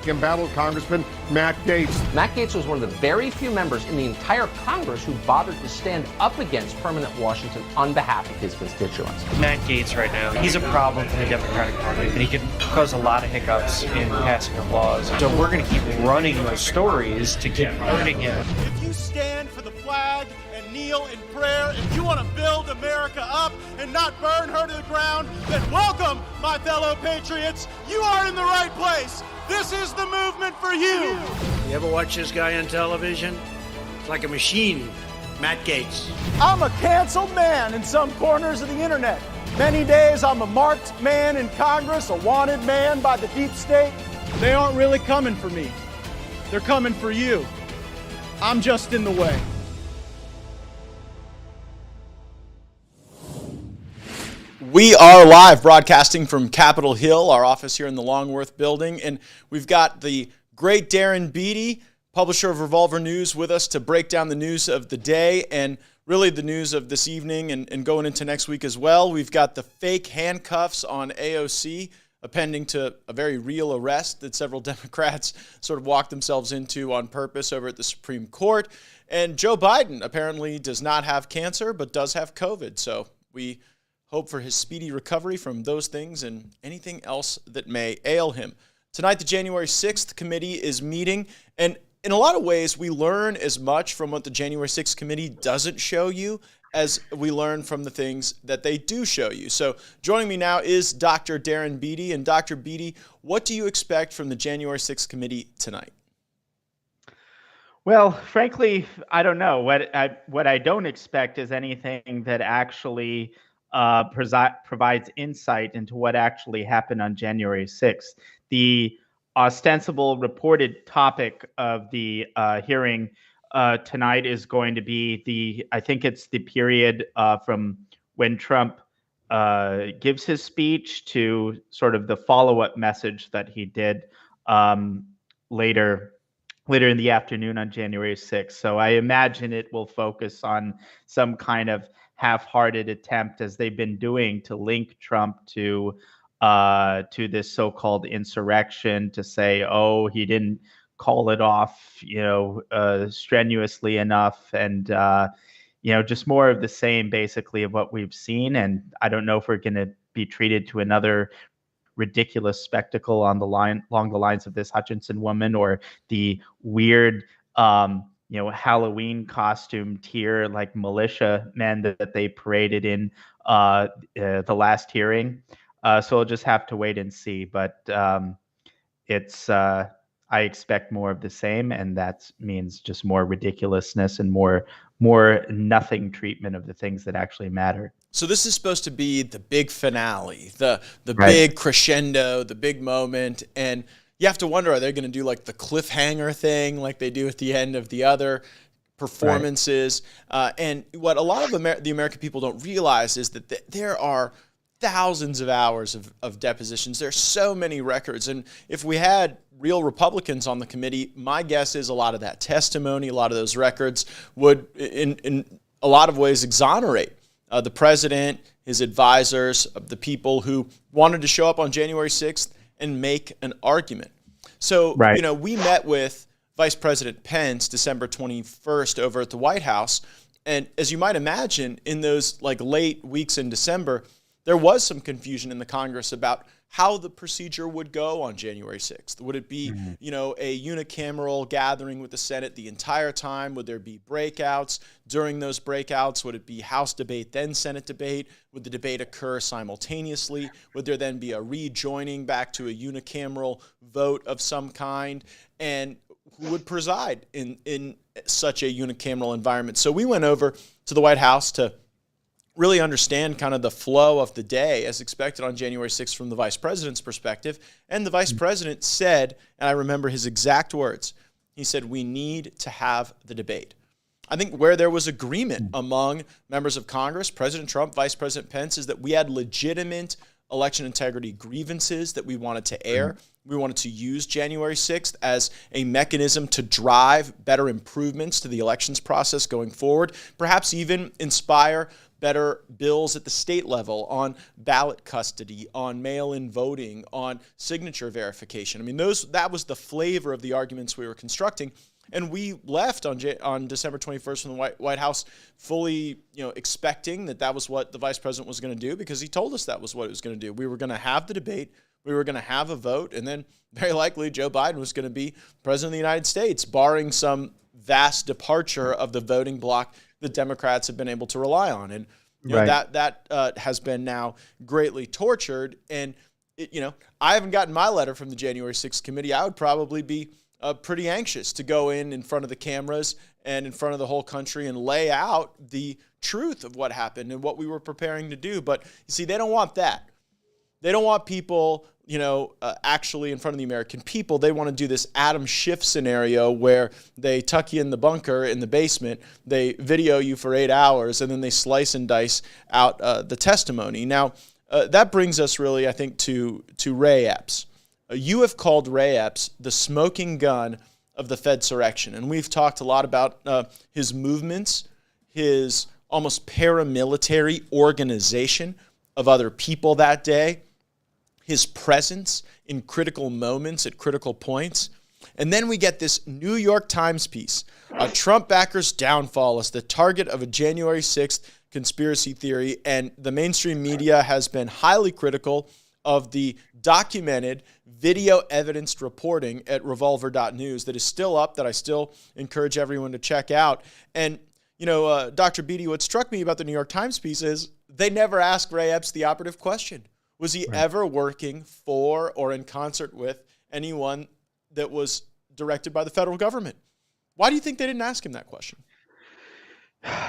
embattled Congressman Matt Gaetz. Matt Gaetz was one of the very few members in the entire Congress who bothered to stand up against permanent Washington on behalf of his constituents. Matt Gaetz right now, he's a problem for the Democratic Party, and he can cause a lot of hiccups in passing of laws. So we're going to keep running those stories to keep hurting him. If you stand for the flag and kneel in prayer, if you want to build America up and not burn her to the ground, then welcome, my fellow patriots. You are in the right place. This is the movement for you. You ever watch this guy on television? It's like a machine. Matt Gaetz. I'm a canceled man in some corners of the internet. Many days I'm a marked man in Congress, a wanted man by the deep state. They aren't really coming for me. They're coming for you. I'm just in the way. We are live broadcasting from Capitol Hill, our office here in the Longworth building, and we've got the great Darren Beattie, publisher of Revolver News, with us to break down the news of the day and really the news of this evening and going into next week as well. We've got the fake handcuffs on AOC, appending to a very real arrest that several Democrats sort of walked themselves into on purpose over at the Supreme Court. And Joe Biden apparently does not have cancer but does have COVID, so we hope for his speedy recovery from those things and anything else that may ail him. Tonight, the January 6th committee is meeting, and in a lot of ways, we learn as much from what the January 6th committee doesn't show you as we learn from the things that they do show you. So joining me now is Dr. Darren Beattie. And Dr. Beattie, what do you expect from the January 6th committee tonight? Well, frankly, I don't know. What I don't expect is anything that actually provides insight into what actually happened on January 6th. The ostensible reported topic of the hearing tonight is going to be I think it's the period from when Trump gives his speech to sort of the follow-up message that he did later in the afternoon on January 6th. So I imagine it will focus on some kind of half-hearted attempt, as they've been doing, to link Trump to this so-called insurrection, to say, oh, he didn't call it off, strenuously enough, and just more of the same, basically, of what we've seen. And I don't know if we're going to be treated to another ridiculous spectacle along the lines of this Hutchinson woman, or the weird Halloween costume tier like militia men that they paraded in the last hearing. So we'll just have to wait and see. But I expect more of the same, and that means just more ridiculousness and more nothing treatment of the things that actually matter. So this is supposed to be the big finale, the Right. big crescendo, the big moment, and you have to wonder, are they going to do like the cliffhanger thing like they do at the end of the other performances? Right. And what a lot of the American people don't realize is that there are thousands of hours of depositions. There's so many records. And if we had real Republicans on the committee, my guess is a lot of that testimony, a lot of those records would, in a lot of ways, exonerate the president, his advisors, the people who wanted to show up on January 6th and make an argument. So, right. We met with Vice President Pence December 21st over at the White House. And as you might imagine, in those late weeks in December, there was some confusion in the Congress about how the procedure would go on January 6th. Would it be, a unicameral gathering with the Senate the entire time? Would there be breakouts during those breakouts? Would it be House debate, then Senate debate? Would the debate occur simultaneously? Would there then be a rejoining back to a unicameral vote of some kind? And who would preside in such a unicameral environment? So we went over to the White House to really understand kind of the flow of the day as expected on January 6th from the vice president's perspective. And the vice president said, and I remember his exact words, he said, we need to have the debate. I think where there was agreement among members of Congress, President Trump, Vice President Pence, is that we had legitimate election integrity grievances that we wanted to air. We wanted to use January 6th as a mechanism to drive better improvements to the elections process going forward, perhaps even inspire better bills at the state level on ballot custody, on mail-in voting, on signature verification. I mean, that was the flavor of the arguments we were constructing. And we left on December 21st from the White House fully, expecting that was what the vice president was going to do, because he told us that was what he was going to do. We were going to have the debate. We were going to have a vote. And then very likely Joe Biden was going to be president of the United States, barring some vast departure of the voting bloc the Democrats have been able to rely on. And that has been now greatly tortured. And, I haven't gotten my letter from the January 6th committee. I would probably be pretty anxious to go in front of the cameras and in front of the whole country and lay out the truth of what happened and what we were preparing to do. But you see, they don't want that. They don't want people, actually in front of the American people. They want to do this Adam Schiff scenario where they tuck you in the bunker in the basement, they video you for 8 hours, and then they slice and dice out the testimony. Now, that brings us really, I think, to Ray Epps. You have called Ray Epps the smoking gun of the Fedsurrection, and we've talked a lot about his movements, his almost paramilitary organization of other people that day, his presence in critical moments at critical points. And then we get this New York Times piece, Trump backers' downfall as the target of a January 6th conspiracy theory, and the mainstream media has been highly critical of the documented video evidenced reporting at revolver.news that is still up, that I still encourage everyone to check out. And, Dr. Beattie, what struck me about the New York Times piece is they never asked Ray Epps the operative question. Was he ever working for or in concert with anyone that was directed by the federal government? Why do you think they didn't ask him that question?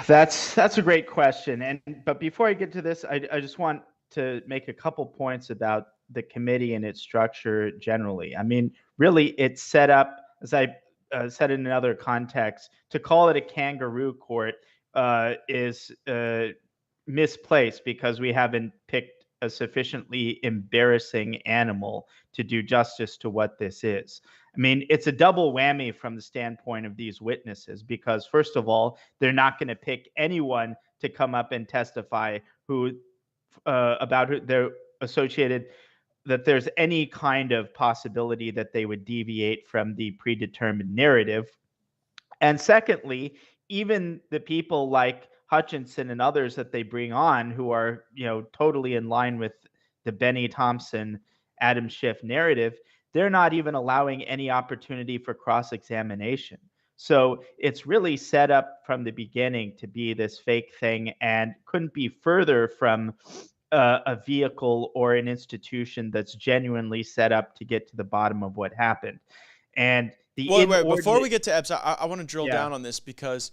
That's a great question. But before I get to this, I just want to make a couple points about the committee and its structure generally. I mean, really, it's set up, as I said in another context, to call it a kangaroo court is misplaced, because we haven't picked a sufficiently embarrassing animal to do justice to what this is. I mean, it's a double whammy from the standpoint of these witnesses, because first of all, they're not going to pick anyone to come up and testify about who they're associated, that there's any kind of possibility that they would deviate from the predetermined narrative. And secondly, even the people like Hutchinson and others that they bring on, who are, totally in line with the Benny Thompson, Adam Schiff narrative, they're not even allowing any opportunity for cross-examination. So it's really set up from the beginning to be this fake thing, and couldn't be further from a vehicle or an institution that's genuinely set up to get to the bottom of what happened. And before we get to Epps, I want to drill down on this, because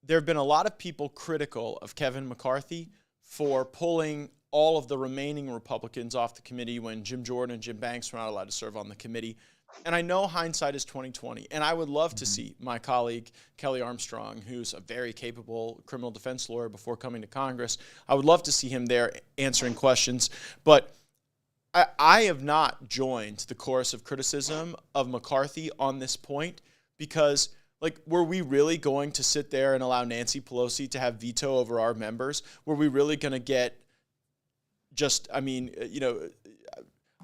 there have been a lot of people critical of Kevin McCarthy for pulling all of the remaining Republicans off the committee when Jim Jordan and Jim Banks were not allowed to serve on the committee. And I know hindsight is 20/20, and I would love to see my colleague Kelly Armstrong, who's a very capable criminal defense lawyer before coming to Congress, I would love to see him there answering questions. But I have not joined the chorus of criticism of McCarthy on this point, because were we really going to sit there and allow Nancy Pelosi to have veto over our members? Were we really going to get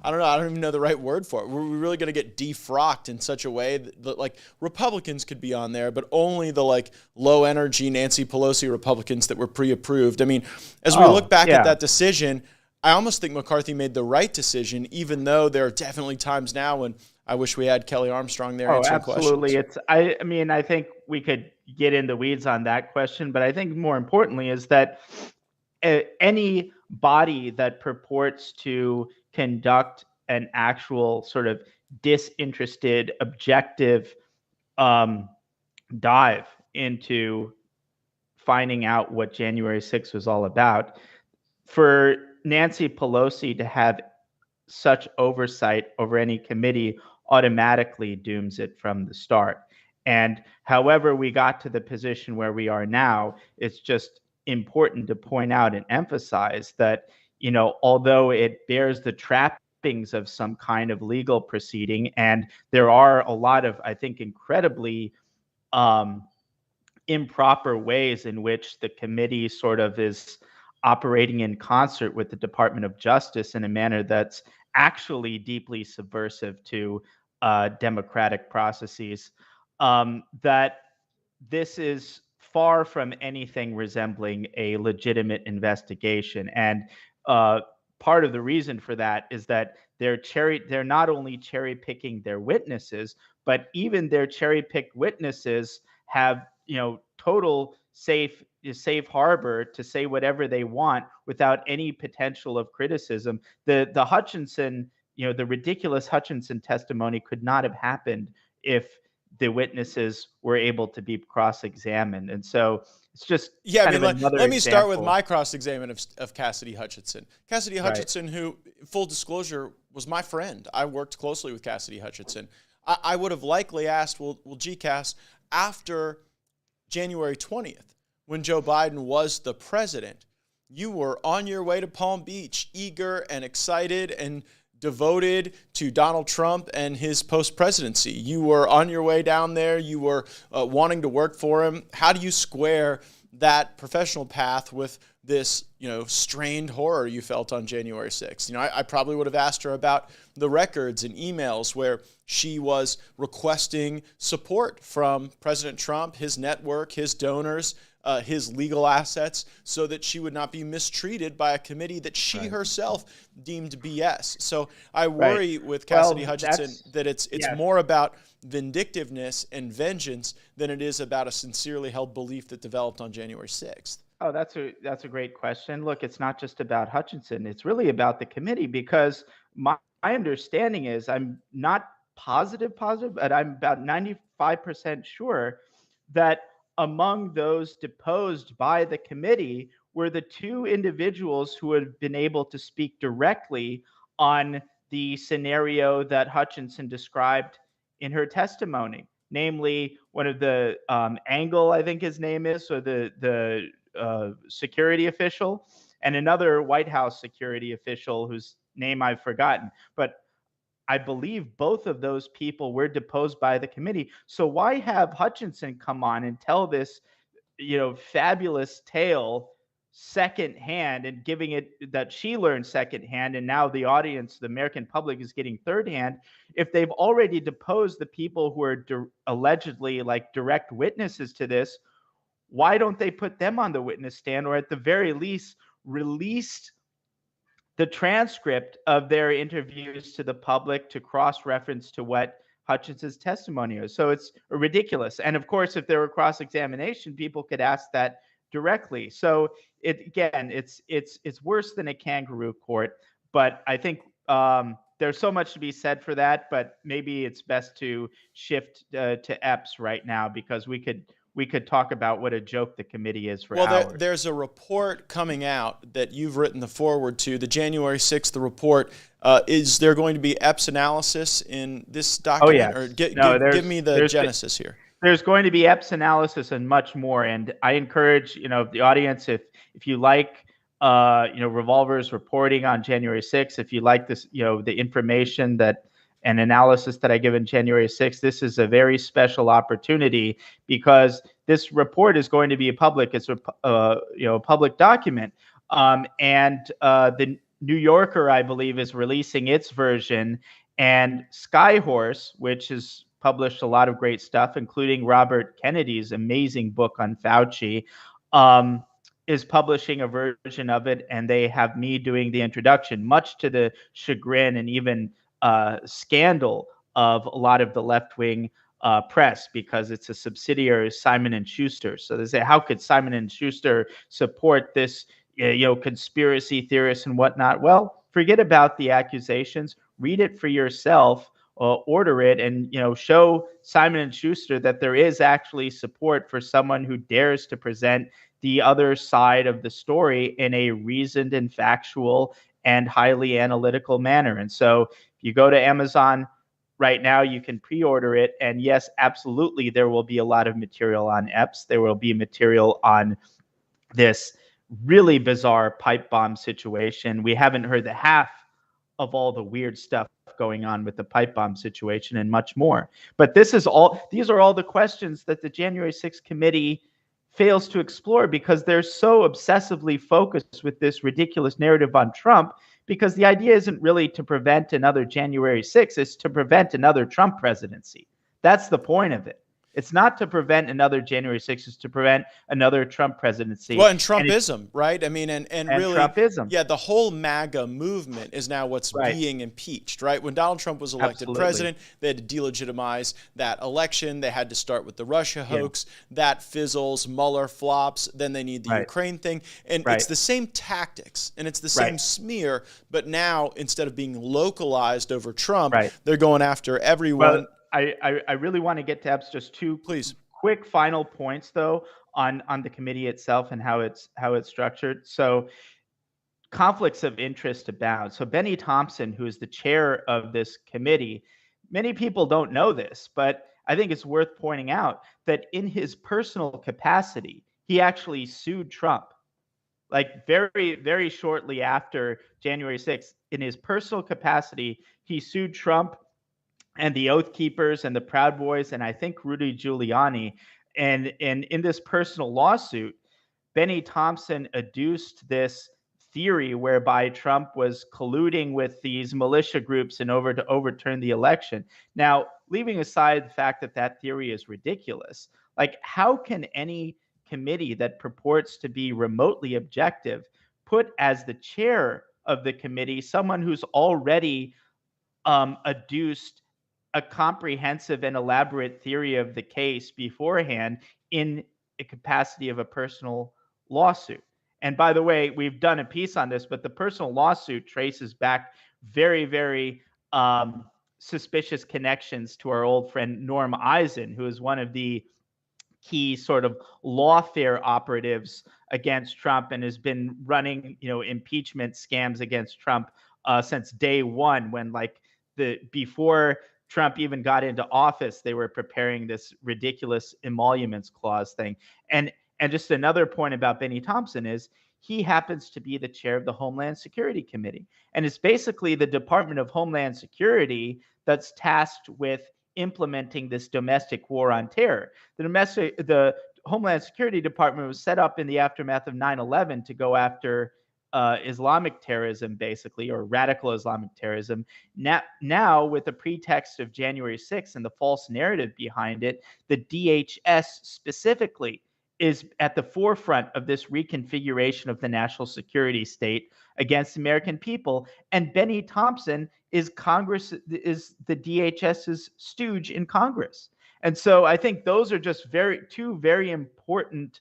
I don't know. I don't even know the right word for it. Were we really going to get defrocked in such a way that Republicans could be on there, but only the low energy Nancy Pelosi Republicans that were pre-approved? I mean, as we look back at that decision, I almost think McCarthy made the right decision, even though there are definitely times now when I wish we had Kelly Armstrong there answering absolutely. questions. I think we could get in the weeds on that question, but I think more importantly is that any body that purports to conduct an actual sort of disinterested, objective dive into finding out what January 6th was all about, for Nancy Pelosi to have such oversight over any committee automatically dooms it from the start. And however we got to the position where we are now, it's just important to point out and emphasize that, although it bears the trappings of some kind of legal proceeding, and there are a lot of, I think, incredibly improper ways in which the committee sort of is operating in concert with the Department of Justice in a manner that's actually deeply subversive to democratic processes, that this is far from anything resembling a legitimate investigation. And part of the reason for that is that they're not only cherry picking their witnesses, but even their cherry picked witnesses have, total safe harbor to say whatever they want without any potential of criticism. The Hutchinson, the ridiculous Hutchinson testimony could not have happened if the witnesses were able to be cross-examined. And so it's just let me start with my cross-examination of Cassidy Hutchinson. Cassidy Hutchinson, who, full disclosure, was my friend. I worked closely with Cassidy Hutchinson. I would have likely asked, well, GCAS, after January 20th, when Joe Biden was the president, you were on your way to Palm Beach, eager and excited and devoted to Donald Trump and his post-presidency. You were on your way down there. You were wanting to work for him. How do you square that professional path with this, strained horror you felt on January 6th? I probably would have asked her about the records and emails where she was requesting support from President Trump, his network, his donors, his legal assets, so that she would not be mistreated by a committee that she herself deemed BS. So I worry with Cassidy Hutchinson that it's more about vindictiveness and vengeance than it is about a sincerely held belief that developed on January 6th. Oh, that's a great question. Look, it's not just about Hutchinson. It's really about the committee, because my understanding is, I'm not positive, but I'm about 95% sure that among those deposed by the committee were the two individuals who had been able to speak directly on the scenario that Hutchinson described in her testimony, namely one of the Angle, I think his name is, so the security official, and another White House security official whose name I've forgotten. But I believe both of those people were deposed by the committee. So why have Hutchinson come on and tell this, fabulous tale secondhand, and giving it that she learned secondhand, and now the audience, the American public, is getting thirdhand, if they've already deposed the people who are allegedly like direct witnesses to this? Why don't they put them on the witness stand, or at the very least released the transcript of their interviews to the public to cross-reference to what Hutchinson's testimony is? So it's ridiculous. And of course, if there were cross-examination, people could ask that directly. So it's worse than a kangaroo court. But I think there's so much to be said for that. But maybe it's best to shift to Epps right now, because we could talk about what a joke the committee is for hours. There's a report coming out that you've written the foreword to, the January 6th report. Is there going to be Epps analysis in this document? Oh, yes. Or give me the genesis here. There's going to be Epps analysis and much more. And I encourage, the audience, if you like, Revolver's reporting on January 6th, if you like this, the information and analysis that I give in January 6th, this is a very special opportunity, because this report is going to be public. It's a public document. And the New Yorker, I believe, is releasing its version, and Skyhorse, which has published a lot of great stuff, including Robert Kennedy's amazing book on Fauci, is publishing a version of it, and they have me doing the introduction, much to the chagrin and even scandal of a lot of the left-wing press, because it's a subsidiary of Simon & Schuster. So they say, how could Simon & Schuster support this, conspiracy theorists and whatnot? Well, forget about the accusations. Read it for yourself, order it, and show Simon & Schuster that there is actually support for someone who dares to present the other side of the story in a reasoned and factual and highly analytical manner. And so if you go to Amazon right now, you can pre-order it. And yes, absolutely, there will be a lot of material on Epps. There will be material on this really bizarre pipe bomb situation. We haven't heard the half of all the weird stuff going on with the pipe bomb situation, and much more. But these are all the questions that the January 6th committee fails to explore because they're so obsessively focused with this ridiculous narrative on Trump, because the idea isn't really to prevent another January 6th, it's to prevent another Trump presidency. That's the point of it. It's not to prevent another January 6th, it's to prevent another Trump presidency. Well, and Trumpism, right? I mean, and really, Trumpism. yeah, the whole MAGA movement is now what's being impeached, right? When Donald Trump was elected president, they had to delegitimize that election. They had to start with the Russia hoax. That fizzles, Mueller flops, then they need the Ukraine thing. And it's the same tactics, and it's the same smear, but now instead of being localized over Trump, they're going after everyone. Well, I really want to get to Epps. Just two quick final points though on the committee itself and how it's structured. So conflicts of interest abound. So Benny Thompson, who is the chair of this committee, many people don't know this, but I think it's worth pointing out that in his personal capacity, he actually sued Trump. Like very, very shortly after January 6th, in his personal capacity, he sued Trump and the Oath Keepers and the Proud Boys, and I think Rudy Giuliani. And in this personal lawsuit, Benny Thompson adduced this theory whereby Trump was colluding with these militia groups in order to overturn the election. Now, leaving aside the fact that that theory is ridiculous, like how can any committee that purports to be remotely objective put as the chair of the committee someone who's already adduced a comprehensive and elaborate theory of the case beforehand in a capacity of a personal lawsuit? And by the way, we've done a piece on this, but the personal lawsuit traces back very, very suspicious connections to our old friend Norm Eisen, who is one of the key sort of lawfare operatives against Trump and has been running, impeachment scams against Trump since day one, when before Trump even got into office, they were preparing this ridiculous emoluments clause thing. And just another point about Benny Thompson is he happens to be the chair of the Homeland Security Committee. And it's basically the Department of Homeland Security that's tasked with implementing this domestic war on terror. The Homeland Security Department was set up in the aftermath of 9/11 to go after Islamic terrorism, basically, or radical Islamic terrorism. Now, with the pretext of January 6th and the false narrative behind it, the DHS specifically is at the forefront of this reconfiguration of the national security state against the American people. And Benny Thompson is the DHS's stooge in Congress. And so I think those are just two very important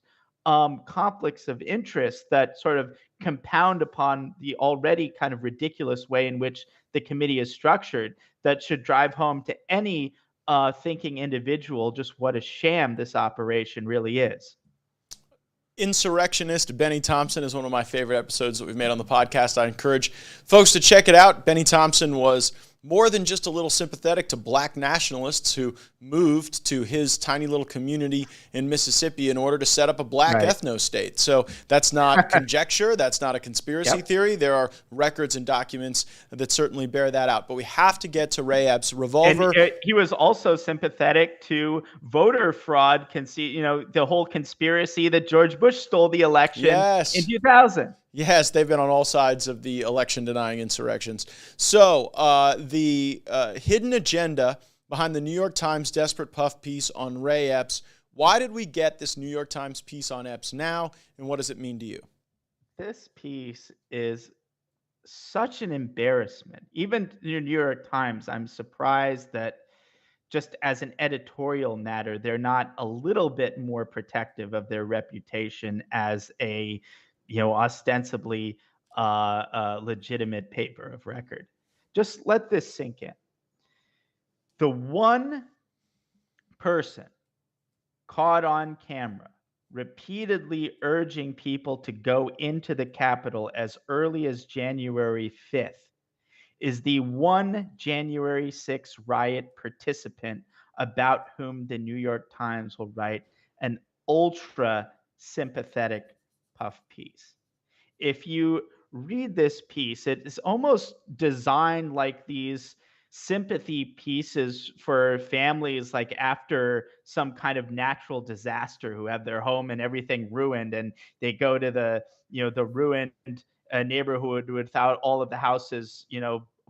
conflicts of interest that sort of compound upon the already kind of ridiculous way in which the committee is structured, that should drive home to any thinking individual just what a sham this operation really is. Insurrectionist Benny Thompson is one of my favorite episodes that we've made on the podcast. I encourage folks to check it out. Benny Thompson was more than just a little sympathetic to black nationalists who moved to his tiny little community in Mississippi in order to set up a black ethno-state. So that's not conjecture. That's not a conspiracy theory. There are records and documents that certainly bear that out. But we have to get to Ray Epps' revolver. And he was also sympathetic to voter fraud, the whole conspiracy that George Bush stole the election in 2000. Yes, they've been on all sides of the election-denying insurrections. So the hidden agenda behind the New York Times Desperate Puff piece on Ray Epps. Why did we get this New York Times piece on Epps now, and what does it mean to you? This piece is such an embarrassment. Even the New York Times, I'm surprised that just as an editorial matter, they're not a little bit more protective of their reputation as a ostensibly legitimate paper of record. Just let this sink in. The one person caught on camera repeatedly urging people to go into the Capitol as early as January 5th is the one January 6th riot participant about whom the New York Times will write an ultra sympathetic puff piece. If you read this piece, it is almost designed like these sympathy pieces for families like after some kind of natural disaster who have their home and everything ruined, and they go to the ruined neighborhood without all of the houses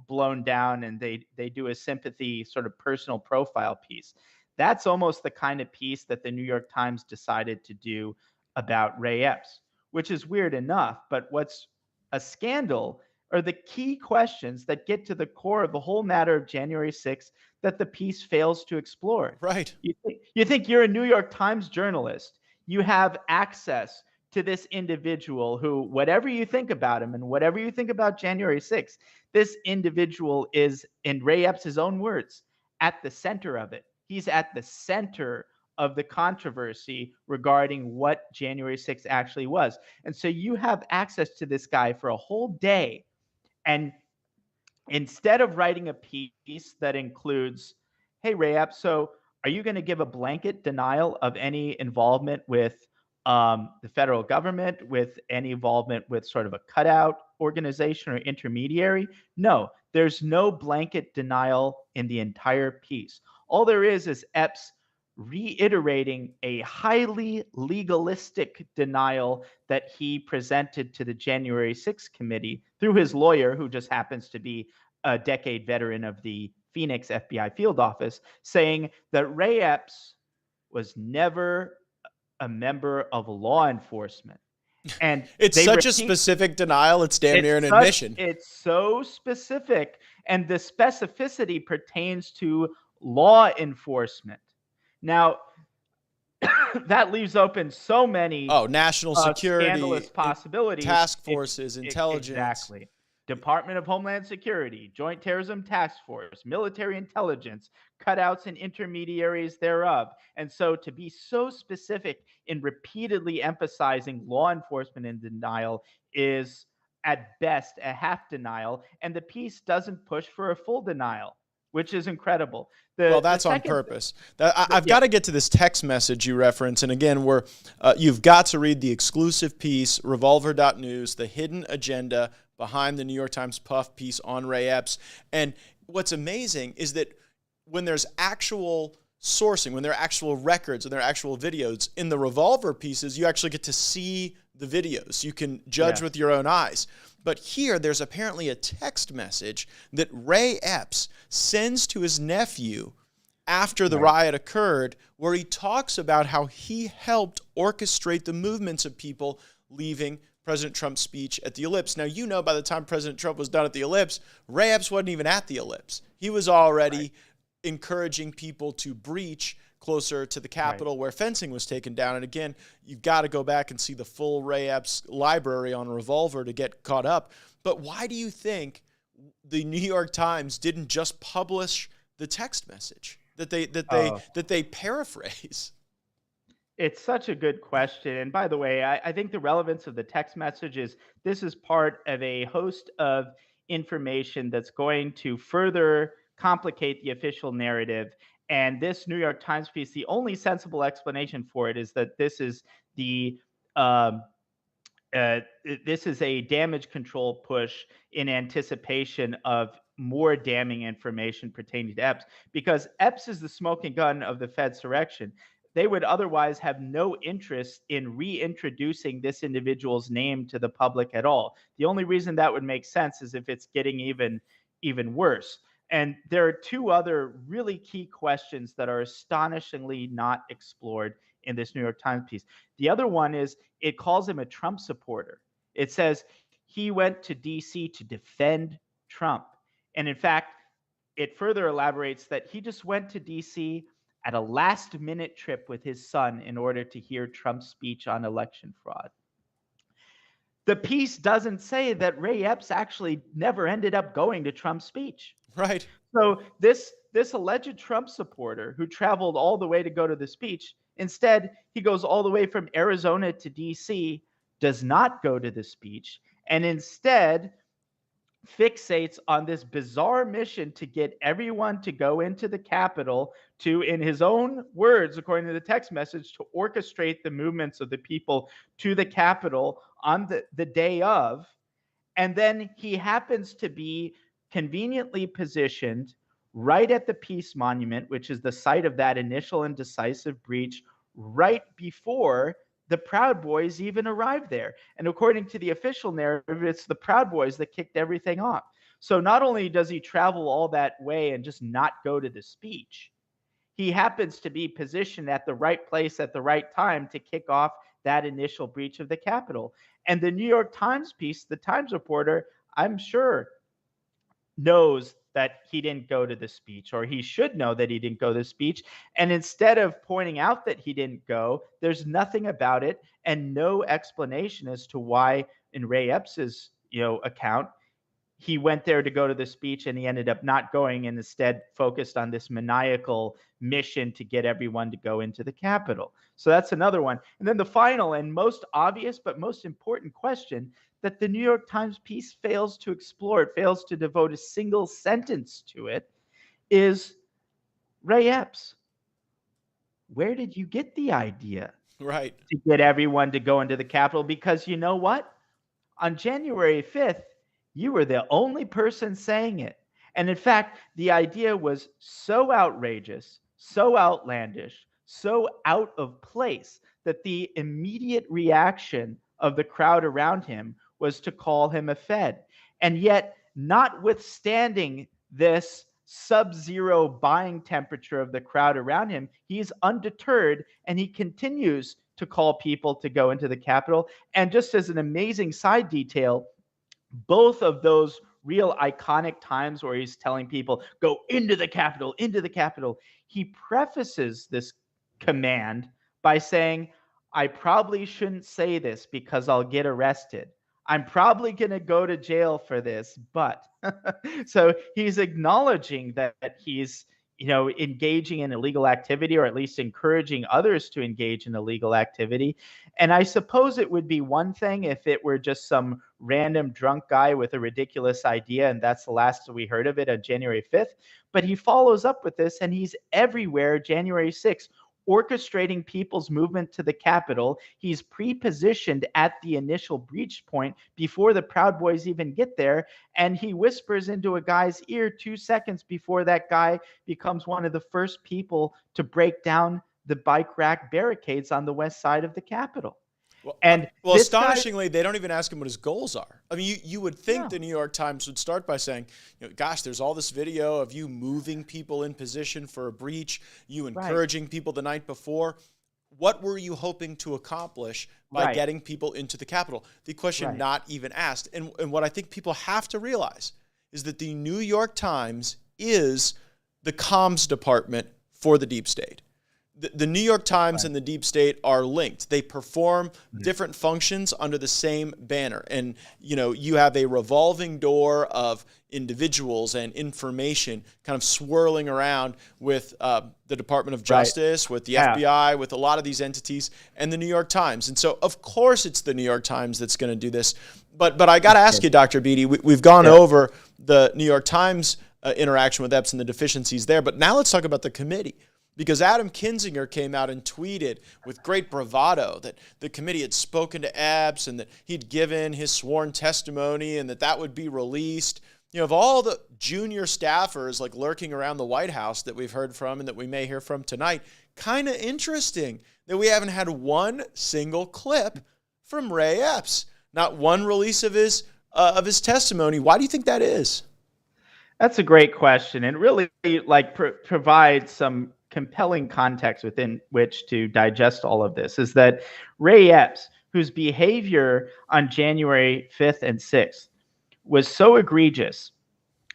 blown down, and they do a sympathy sort of personal profile piece. That's almost the kind of piece that the New York Times decided to do about Ray Epps, which is weird enough. But what's a scandal are the key questions that get to the core of the whole matter of January 6th that the piece fails to explore. Right. You think you're a New York Times journalist. You have access to this individual who, whatever you think about him and whatever you think about January 6th, this individual is, in Ray Epps' own words, at the center of it. He's at the center of the controversy regarding what January 6th actually was. And so you have access to this guy for a whole day. And instead of writing a piece that includes, hey, Ray Epps, so are you going to give a blanket denial of any involvement with the federal government, with any involvement with sort of a cutout organization or intermediary? No, there's no blanket denial in the entire piece. All there is Epps reiterating a highly legalistic denial that he presented to the January 6th committee through his lawyer, who just happens to be a decade veteran of the Phoenix FBI field office, saying that Ray Epps was never a member of law enforcement. And it's such a specific denial, it's damn near an admission. It's so specific, and the specificity pertains to law enforcement. Now, that leaves open so many national security, scandalous possibilities. Task forces, intelligence. Exactly. Department of Homeland Security, Joint Terrorism Task Force, military intelligence, cutouts and intermediaries thereof. And so to be so specific in repeatedly emphasizing law enforcement in denial is at best a half denial, and the piece doesn't push for a full denial, which is incredible. That's on purpose. I've got to get to this text message you reference. And again, you've got to read the exclusive piece, revolver.news, the hidden agenda behind the New York Times puff piece on Ray Epps. And what's amazing is that when there's actual sourcing, when there are actual records, when there are actual videos, in the Revolver pieces, you actually get to see the videos. You can judge with your own eyes. But here, there's apparently a text message that Ray Epps sends to his nephew after the riot occurred, where he talks about how he helped orchestrate the movements of people leaving President Trump's speech at the Ellipse. Now, by the time President Trump was done at the Ellipse, Ray Epps wasn't even at the Ellipse. He was already encouraging people to breach closer to the Capitol where fencing was taken down. And again, you've got to go back and see the full Ray Epps library on Revolver to get caught up. But why do you think the New York Times didn't just publish the text message that they paraphrase? It's such a good question. And by the way, I think the relevance of the text message is this is part of a host of information that's going to further complicate the official narrative. And this New York Times piece, the only sensible explanation for it is that this is this is a damage control push in anticipation of more damning information pertaining to Epps, because Epps is the smoking gun of the Fedsurrection. They would otherwise have no interest in reintroducing this individual's name to the public at all. The only reason that would make sense is if it's getting even worse. And there are two other really key questions that are astonishingly not explored in this New York Times piece. The other one is it calls him a Trump supporter. It says he went to D.C. to defend Trump. And in fact, it further elaborates that he just went to D.C. at a last-minute trip with his son in order to hear Trump's speech on election fraud. The piece doesn't say that Ray Epps actually never ended up going to Trump's speech. Right. So this alleged Trump supporter who traveled all the way to go to the speech, instead, he goes all the way from Arizona to D.C., does not go to the speech, and instead fixates on this bizarre mission to get everyone to go into the Capitol to, in his own words, according to the text message, to orchestrate the movements of the people to the Capitol on the day of. And then he happens to be conveniently positioned right at the Peace Monument, which is the site of that initial and decisive breach, right before the Proud Boys even arrived there. And according to the official narrative, it's the Proud Boys that kicked everything off. So not only does he travel all that way and just not go to the speech, he happens to be positioned at the right place at the right time to kick off that initial breach of the Capitol. And the New York Times piece, the Times reporter, I'm sure, knows that he didn't go to the speech, or he should know that he didn't go to the speech. And instead of pointing out that he didn't go, there's nothing about it and no explanation as to why, in Ray Epps's account, he went there to go to the speech and he ended up not going and instead focused on this maniacal mission to get everyone to go into the Capitol. So that's another one. And then the final and most obvious but most important question that the New York Times piece fails to explore, it fails to devote a single sentence to it, is Ray Epps. Where did you get the idea Right. to get everyone to go into the Capitol? Because you know what? On January 5th, you were the only person saying it. And in fact, the idea was so outrageous, so outlandish, so out of place that the immediate reaction of the crowd around him was to call him a Fed. And yet, notwithstanding this sub-zero buying temperature of the crowd around him, he's undeterred and he continues to call people to go into the Capitol. And just as an amazing side detail, both of those real iconic times where he's telling people, go into the Capitol, he prefaces this command by saying, I probably shouldn't say this because I'll get arrested. I'm probably going to go to jail for this, but so he's acknowledging that he's engaging in illegal activity, or at least encouraging others to engage in illegal activity. And I suppose it would be one thing if it were just some random drunk guy with a ridiculous idea, and that's the last we heard of it on January 5th. But he follows up with this, and he's everywhere January 6th, orchestrating people's movement to the Capitol. He's pre-positioned at the initial breach point before the Proud Boys even get there, and he whispers into a guy's ear 2 seconds before that guy becomes one of the first people to break down the bike rack barricades on the west side of the Capitol. Well, And astonishingly, they don't even ask him what his goals are. I mean, you would think the New York Times would start by saying, gosh, there's all this video of you moving people in position for a breach, you encouraging people the night before. What were you hoping to accomplish by getting people into the Capitol? The question not even asked. And what I think people have to realize is that the New York Times is the comms department for the deep state. The New York Times and the deep state are linked. They perform different functions under the same banner. And, you have a revolving door of individuals and information kind of swirling around with the Department of Justice, with the FBI, with a lot of these entities, and the New York Times. And so, of course, it's the New York Times that's going to do this. But I got to ask you, Dr. Beattie, we've gone over the New York Times interaction with Epps and the deficiencies there. But now let's talk about the committee. Because Adam Kinzinger came out and tweeted with great bravado that the committee had spoken to Epps and that he'd given his sworn testimony and that would be released. Of all the junior staffers like lurking around the White House that we've heard from and that we may hear from tonight, kind of interesting that we haven't had one single clip from Ray Epps, not one release of his testimony. Why do you think that is? That's a great question, and really provides some compelling context within which to digest all of this. Is that Ray Epps, whose behavior on January 5th and 6th was so egregious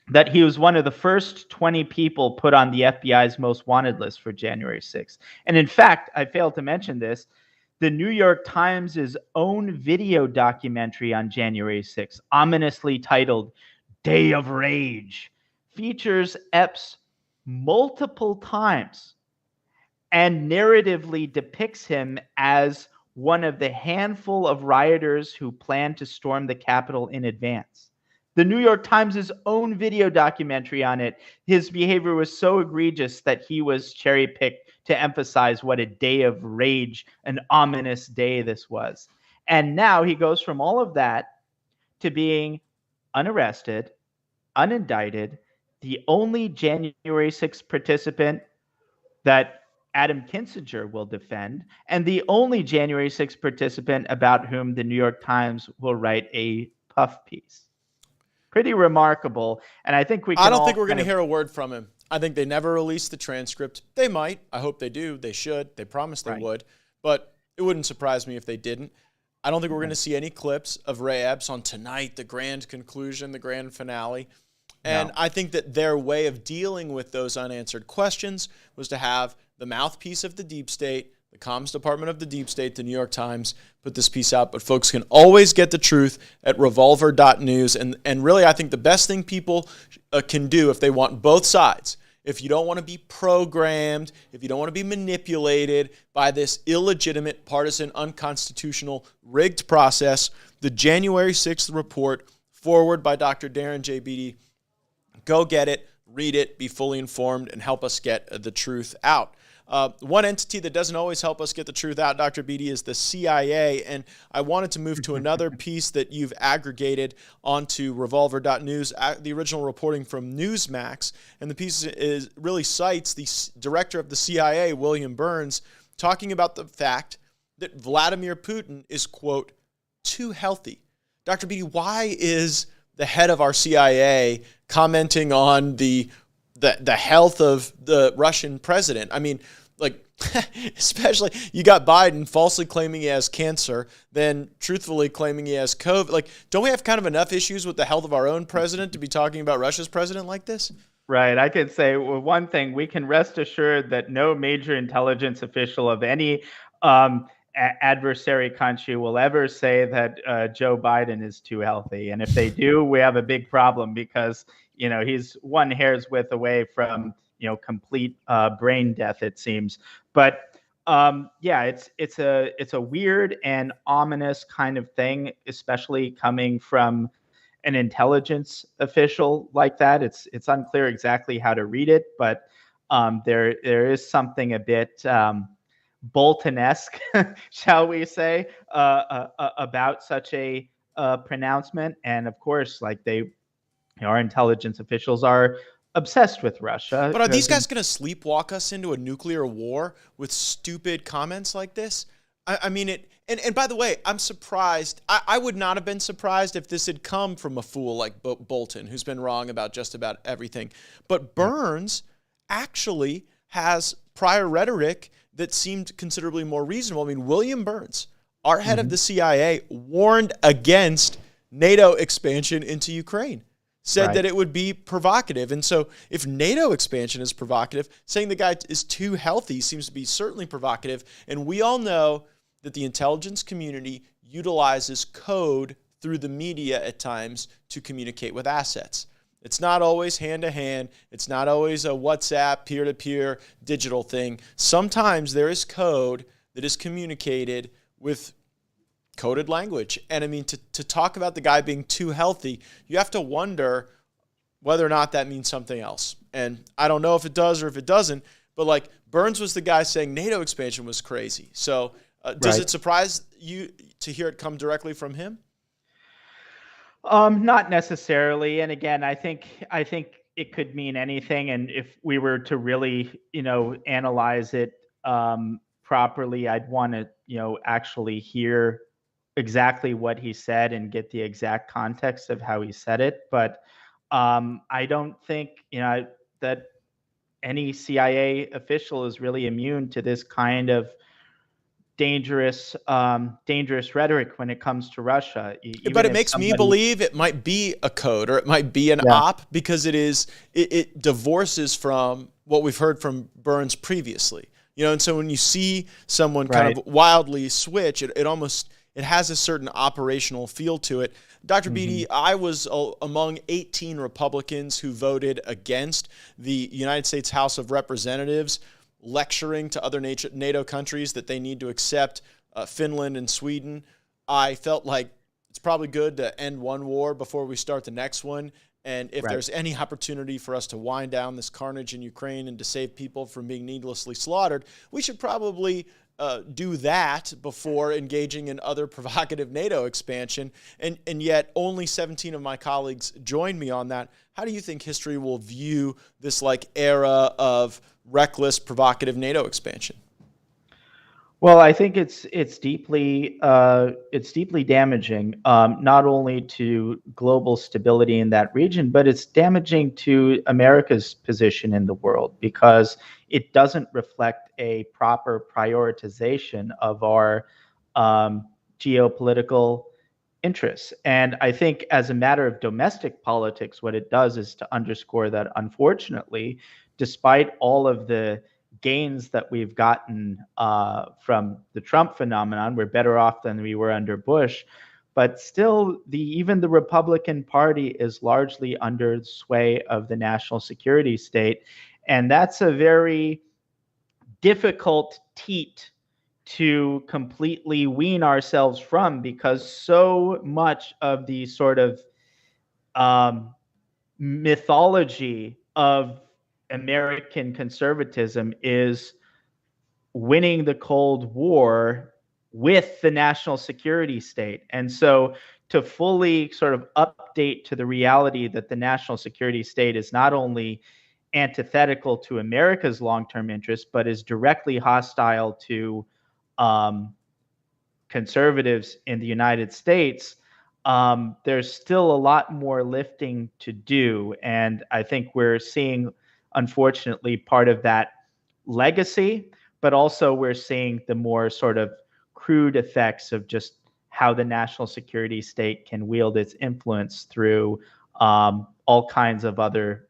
that he was one of the first 20 people put on the FBI's most wanted list for January 6th. And in fact, I failed to mention this, the New York Times' own video documentary on January 6th, ominously titled Day of Rage, features Epps multiple times and narratively depicts him as one of the handful of rioters who planned to storm the Capitol in advance. The New York Times' own video documentary on it, his behavior was so egregious that he was cherry-picked to emphasize what a day of rage, an ominous day this was. And now he goes from all of that to being unarrested, unindicted, the only January 6th participant that Adam Kinzinger will defend, and the only January 6th participant about whom the New York Times will write a puff piece. Pretty remarkable. And I think I don't think we're going to hear a word from him. I think they never released the transcript. They might. I hope they do. They should. They promised they would. But it wouldn't surprise me if they didn't. I don't think we're going to see any clips of Ray Epps on tonight, the grand conclusion, the grand finale. And I think that their way of dealing with those unanswered questions was to have the mouthpiece of the deep state, the comms department of the deep state, the New York Times, put this piece out. But folks can always get the truth at revolver.news. And really, I think the best thing people can do if they want both sides, if you don't want to be programmed, if you don't want to be manipulated by this illegitimate, partisan, unconstitutional, rigged process, the January 6th report, forward by Dr. Darren J. Beattie, go get it, read it, be fully informed, and help us get the truth out. One entity that doesn't always help us get the truth out, Dr. Beattie, is the CIA. And I wanted to move to another piece that you've aggregated onto revolver.news, the original reporting from Newsmax. And the piece really cites the director of the CIA, William Burns, talking about the fact that Vladimir Putin is, quote, too healthy. Dr. Beattie, why is the head of our CIA commenting on the health of the Russian president? I mean, like, especially you got Biden falsely claiming he has cancer, then truthfully claiming he has COVID. Like, don't we have kind of enough issues with the health of our own president to be talking about Russia's president like this? Right. I can say one thing. We can rest assured that no major intelligence official of any adversary country will ever say that Joe Biden is too healthy. And if they do, we have a big problem because, he's one hair's width away from, complete brain death, it seems. But it's a weird and ominous kind of thing, especially coming from an intelligence official like that. It's unclear exactly how to read it, but there is something a bit Bolton-esque, shall we say, about such a pronouncement. And of course, like our intelligence officials are obsessed with Russia. But are these guys going to sleepwalk us into a nuclear war with stupid comments like this? I mean, and by the way, I'm surprised. I would not have been surprised if this had come from a fool like Bolton, who's been wrong about just about everything. But Burns actually has prior rhetoric that seemed considerably more reasonable. I mean, William Burns, our head of the CIA, warned against NATO expansion into Ukraine, said that it would be provocative. And so if NATO expansion is provocative, saying the guy is too healthy seems to be certainly provocative. And we all know that the intelligence community utilizes code through the media at times to communicate with assets. It's not always hand-to-hand. It's not always a WhatsApp, peer-to-peer digital thing. Sometimes there is code that is communicated with coded language. And I mean, to talk about the guy being too healthy, you have to wonder whether or not that means something else. And I don't know if it does or if it doesn't, but like Burns was the guy saying NATO expansion was crazy. So does it surprise you to hear it come directly from him? Not necessarily. And again, I think it could mean anything. And if we were to really, analyze it properly, I'd want to, actually hear exactly what he said and get the exact context of how he said it. But I don't think, that any CIA official is really immune to this kind of dangerous rhetoric when it comes to Russia. But it makes me believe it might be a code or it might be an op because it divorces from what we've heard from Burns previously. And so when you see someone kind of wildly switch, it has a certain operational feel to it. Dr. Beattie, I was among 18 Republicans who voted against the United States House of Representatives lecturing to other NATO countries that they need to accept Finland and Sweden. I felt like it's probably good to end one war before we start the next one. And if there's any opportunity for us to wind down this carnage in Ukraine and to save people from being needlessly slaughtered, we should probably do that before engaging in other provocative NATO expansion, and yet only 17 of my colleagues joined me on that. How do you think history will view this era of reckless, provocative NATO expansion? Well, I think it's deeply damaging, not only to global stability in that region, but it's damaging to America's position in the world, because it doesn't reflect a proper prioritization of our geopolitical interests. And I think as a matter of domestic politics, what it does is to underscore that, unfortunately, despite all of the gains that we've gotten from the Trump phenomenon, we're better off than we were under Bush. But still, even the Republican Party is largely under the sway of the national security state. And that's a very difficult teat to completely wean ourselves from, because so much of the sort of mythology of American conservatism is winning the Cold War with the national security state. And so to fully sort of update to the reality that the national security state is not only antithetical to America's long-term interests, but is directly hostile to conservatives in the United States, there's still a lot more lifting to do. And I think we're seeing, unfortunately, part of that legacy, but also we're seeing the more sort of crude effects of just how the national security state can wield its influence through all kinds of other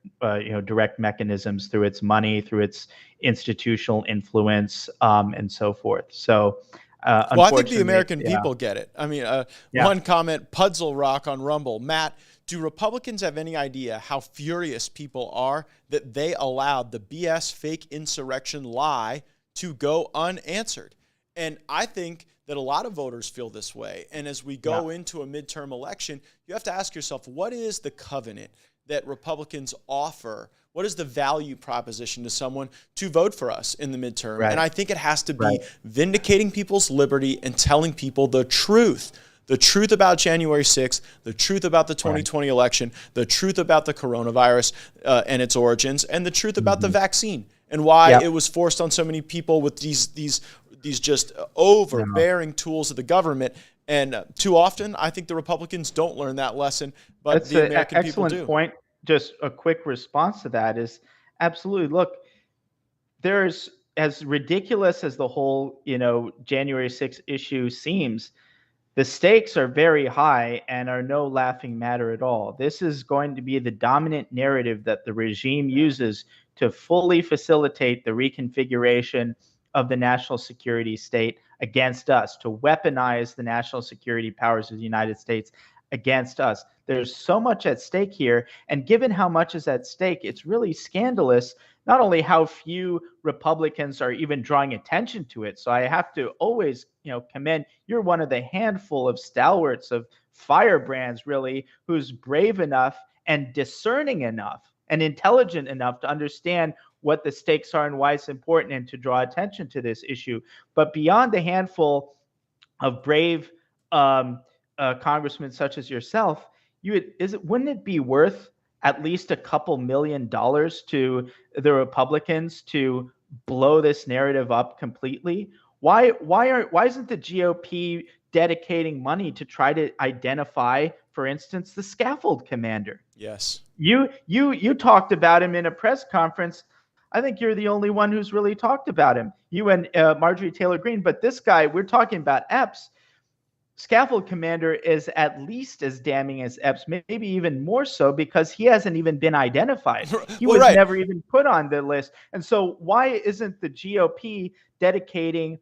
direct mechanisms, through its money, through its institutional influence, and so forth. So well, I think the American people get it. I mean, one comment, Pudzle Rock on Rumble. Matt, do Republicans have any idea how furious people are that they allowed the BS fake insurrection lie to go unanswered? And I think that a lot of voters feel this way. And as we go into a midterm election, you have to ask yourself, what is the covenant that Republicans offer? What is the value proposition to someone to vote for us in the midterm? Right. And I think it has to be vindicating people's liberty and telling people the truth about January 6th, the truth about the 2020 election, the truth about the coronavirus and its origins, and the truth about the vaccine and why it was forced on so many people with these just overbearing tools of the government. And too often, I think the Republicans don't learn that lesson, but that's the American people do. Excellent point. Just a quick response to that is absolutely. Look, there's, as ridiculous as the whole January 6th issue seems, the stakes are very high and are no laughing matter at all. This is going to be the dominant narrative that the regime uses to fully facilitate the reconfiguration of the national security state against us, to weaponize the national security powers of the United States against us. There's so much at stake here. And given how much is at stake, it's really scandalous, not only how few Republicans are even drawing attention to it. So I have to always, commend, you're one of the handful of stalwarts of firebrands, really, who's brave enough and discerning enough and intelligent enough to understand what the stakes are and why it's important, and to draw attention to this issue. But beyond the handful of brave congressmen such as yourself, wouldn't it be worth at least a couple $1 million to the Republicans to blow this narrative up completely? Why isn't the GOP dedicating money to try to identify, for instance, the scaffold commander? Yes. You talked about him in a press conference. I think you're the only one who's really talked about him, you and Marjorie Taylor Greene. But this guy, we're talking about Epps. Scaffold commander is at least as damning as Epps, maybe even more so, because he hasn't even been identified. He was never even put on the list. And so why isn't the GOP dedicating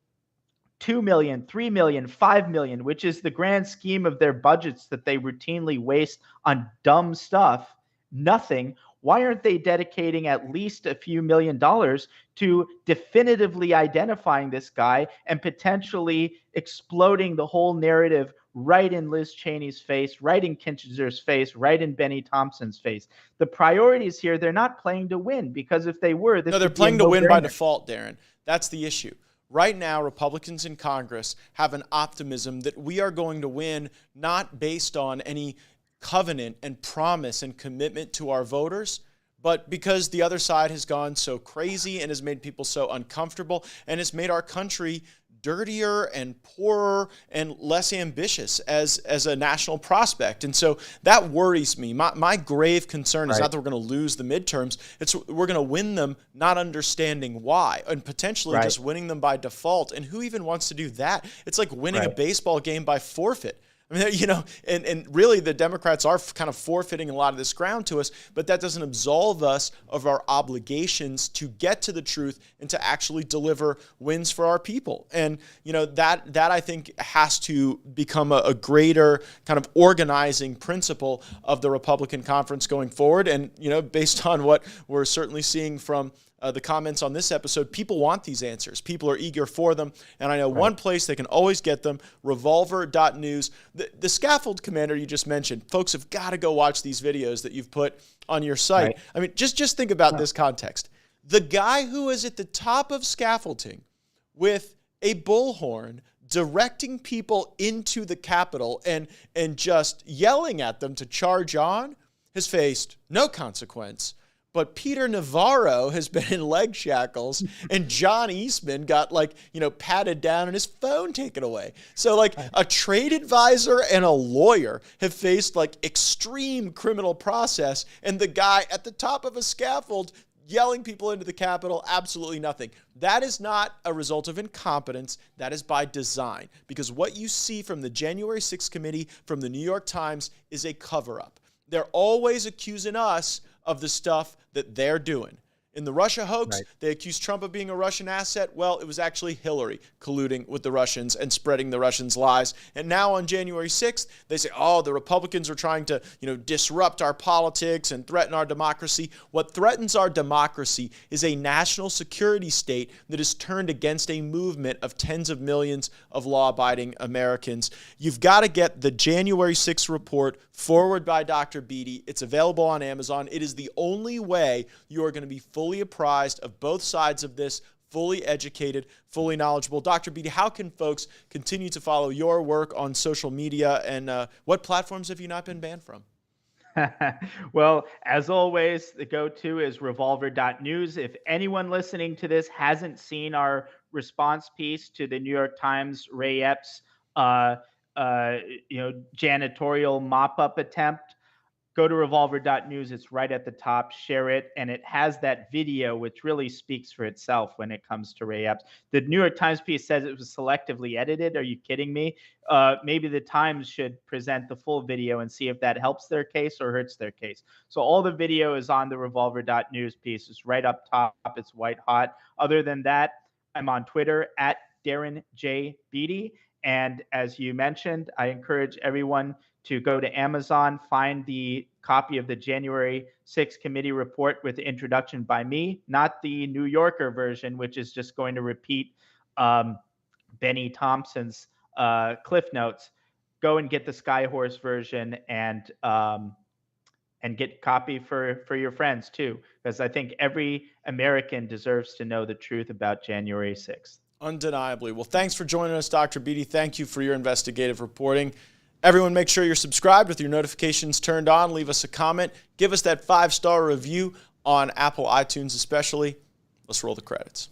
$2 million, $3 million, $5 million, which is the grand scheme of their budgets that they routinely waste on dumb stuff, nothing? Why aren't they dedicating at least a few $1 million to definitively identifying this guy and potentially exploding the whole narrative right in Liz Cheney's face, right in Kinzinger's face, right in Benny Thompson's face? The priorities here, they're not playing to win, because if they were, they're playing to win by default, Darren. That's the issue. right now, Republicans in Congress have an optimism that we are going to win, not based on any covenant and promise and commitment to our voters, but because the other side has gone so crazy and has made people so uncomfortable and has made our country dirtier and poorer and less ambitious as a national prospect. And so that worries me. My grave concern is not that we're going to lose the midterms. It's we're going to win them not understanding why, and potentially just winning them by default. And who even wants to do that? It's like winning a baseball game by forfeit. I mean, you know, and really the Democrats are kind of forfeiting a lot of this ground to us, but that doesn't absolve us of our obligations to get to the truth and to actually deliver wins for our people. And, you know, that I think has to become a greater kind of organizing principle of the Republican conference going forward. And, you know, based on what we're certainly seeing from the comments on this episode, people want these answers. People are eager for them. And I know one place they can always get them, revolver.news. The scaffold commander you just mentioned, folks have got to go watch these videos that you've put on your site. I mean, just think about this context. The guy who is at the top of scaffolding with a bullhorn directing people into the Capitol and just yelling at them to charge on has faced no consequence. But Peter Navarro has been in leg shackles, and John Eastman got, like, you know, patted down and his phone taken away. So, like, a trade advisor and a lawyer have faced, like, extreme criminal process, and the guy at the top of a scaffold yelling people into the Capitol, absolutely nothing. That is not a result of incompetence. That is by design. Because what you see from the January 6th committee, from the New York Times, is a cover-up. They're always accusing us of the stuff that they're doing. In the Russia hoax, they accused Trump of being a Russian asset. Well, it was actually Hillary colluding with the Russians and spreading the Russians' lies. And now on January 6th, they say, oh, the Republicans are trying to, you know, disrupt our politics and threaten our democracy. What threatens our democracy is a national security state that is turned against a movement of tens of millions of law-abiding Americans. You've got to get the January 6th report forward by Dr. Beattie. It's available on Amazon. It is the only way you are going to be fully apprised of both sides of this, fully educated, fully knowledgeable. Dr. Beattie, how can folks continue to follow your work on social media, and what platforms have you not been banned from? Well, as always, the go-to is revolver.news. If anyone listening to this hasn't seen our response piece to the New York Times Ray Epps janitorial mop-up attempt, go to revolver.news. It's right at the top. Share it. And it has that video, which really speaks for itself when it comes to Ray Epps. The New York Times piece says it was selectively edited. Are you kidding me? Maybe the Times should present the full video and see if that helps their case or hurts their case. So all the video is on the revolver.news piece. It's right up top. It's white hot. Other than that, I'm on Twitter at Darren J. Beattie. And as you mentioned, I encourage everyone to go to Amazon, find the copy of the January 6th committee report with the introduction by me, not the New Yorker version, which is just going to repeat Benny Thompson's Cliff Notes. Go and get the Skyhorse version and get a copy for your friends too, because I think every American deserves to know the truth about January 6th. Undeniably. Well, thanks for joining us, Dr. Beattie. Thank you for your investigative reporting. Everyone, make sure you're subscribed with your notifications turned on. Leave us a comment. Give us that 5-star review on Apple iTunes especially. Let's roll the credits.